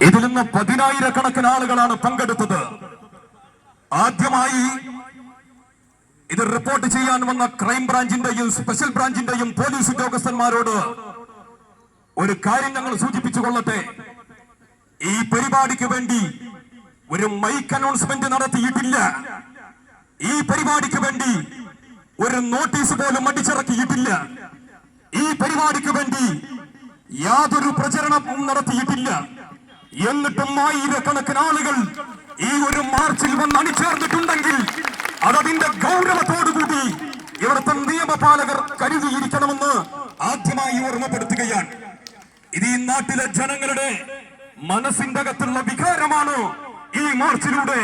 ഇതിൽ നിന്ന് 10,000-കണക്കിന് ആളുകളാണ് പങ്കെടുത്തത്. ആദ്യമായി ഇത് റിപ്പോർട്ട് ചെയ്യാൻ വന്ന ക്രൈംബ്രാഞ്ചിന്റെയും സ്പെഷ്യൽ ബ്രാഞ്ചിന്റെയും പോലീസ് ഉദ്യോഗസ്ഥന്മാരോട് ഒരു കാര്യം ഞങ്ങൾ സൂചിപ്പിച്ചു കൊള്ളട്ടെ. ഈ പരിപാടിക്ക് വേണ്ടി ഒരു മൈക്ക് അനൗൺസ്മെന്റ് നടത്തിയിട്ടില്ല. ഈ പരിപാടിക്ക് വേണ്ടി ഒരു നോട്ടീസ് പോലും അടിച്ചിറക്കിയിട്ടില്ല. ഈ പരിപാടിക്ക് വേണ്ടി യാതൊരു പ്രചരണവും നടത്തിയിട്ടില്ല. എന്നിട്ടും 1000-കണക്കിന് ആളുകൾ ഈ ഒരു മാർച്ചിൽ വന്ന് അണിചേർന്നിട്ടുണ്ടെങ്കിൽ അതതിന്റെ ഗൗരവത്തോടുകൂടി ഇവിടുത്തെ നിയമപാലകർ കരുതിയിരിക്കണമെന്ന് ആദ്യമായി ഓർമ്മപ്പെടുത്തുകയാണ്. ഇത് ഈ നാട്ടിലെ ജനങ്ങളുടെ മനസ്സിന്റെ അകത്തുള്ള വികാരമാണ്. ഈ മാർച്ചിലൂടെ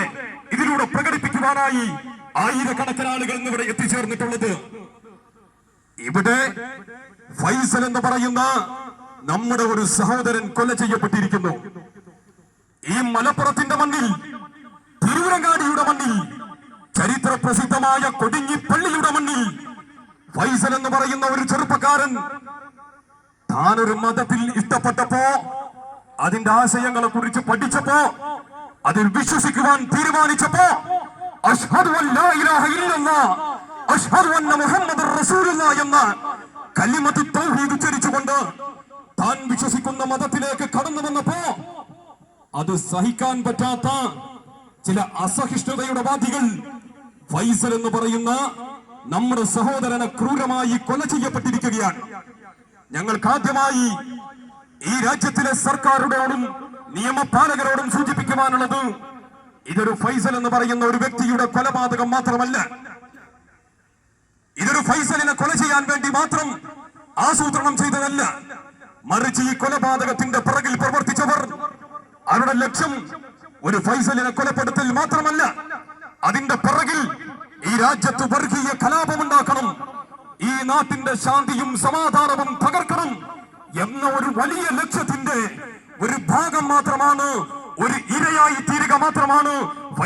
ഇതിലൂടെ പ്രകടിപ്പിക്കുവാനായി 1000-കണക്കിന് ആളുകൾ ഇവിടെ എത്തിച്ചേർന്നിട്ടുള്ളത്. ഇവിടെ ഫൈസൽ എന്ന് പറയുന്ന നമ്മുടെ ഒരു സഹോദരൻ കൊല ചെയ്യപ്പെട്ടിരിക്കുന്നു. ഈ മലപ്പുറത്തിന്റെ മണ്ണിൽ, തിരൂരങ്ങാടിയുടെ മണ്ണിൽ, ചരിത്ര പ്രസിദ്ധമായ കൊടിഞ്ഞിപ്പള്ളിയുടെ മണ്ണിൽ ഫൈസൽ എന്ന് പറയുന്ന ഒരു ചെറുപ്പക്കാരൻ താനൊരു മതത്തിൽ ഇഷ്ടപ്പെട്ടപ്പോ, അതിന്റെ ആശയങ്ങളെ കുറിച്ച് പഠിച്ചപ്പോ, അതിൽ വിശ്വസിക്കുവാൻ തീരുമാനിച്ചപ്പോ അശ്ഹദു അൻ ലാ ഇലാഹ ഇല്ലല്ലാഹ് അശ്ഹദു അന്ന മുഹമ്മദർ റസൂലുള്ളാഹ് എന്ന കലിമത്തു തൗഹീദ് ഉച്ചരിച്ചുകൊണ്ട് താൻ വിശ്വസിക്കുന്ന മതത്തിലേക്ക് കടന്നു വന്നപ്പോ അത് സഹിക്കാൻ പറ്റാത്ത ചില അസഹിഷ്ണുതയുടെ വാദികൾ ഫൈസൽ എന്ന് പറയുന്ന നമ്മുടെ സഹോദരനെ ക്രൂരമായി കൊല ചെയ്യപ്പെട്ടിരിക്കുകയാണ്. ഞങ്ങൾക്ക് ആദ്യമായി ഈ രാജ്യത്തിലെ സർക്കാരുകളോടും നിയമപാലകരോടും സൂചിപ്പിക്കുവാനുള്ളത്, ഇതൊരു ഫൈസൽ എന്ന് പറയുന്ന ഒരു വ്യക്തിയുടെ കൊലപാതകം മാത്രമല്ല. ഇതൊരു ഫൈസലിനെ കൊല ചെയ്യാൻ വേണ്ടി മാത്രം ആസൂത്രണം ചെയ്തതല്ല. മറിച്ച് ഈ കൊലപാതകത്തിന്റെ പിറകിൽ പ്രവർത്തിച്ചവർ, അവരുടെ ലക്ഷ്യം ഒരു ഫൈസലിനെ കൊലപ്പെടുത്തൽ മാത്രമല്ല, അതിന്റെ പിറകിൽ ഈ രാജ്യത്ത് വർഗീയ കലാപമുണ്ടാക്കണം, ഈ നാട്ടിന്റെ ശാന്തിയും സമാധാനവും തകർക്കണം എന്ന ഒരു വലിയ ലക്ഷ്യത്തിന്റെ ഒരു ഭാഗം മാത്രമാണ്, ഒരു ഇരയായി തീരുക മാത്രമാണ്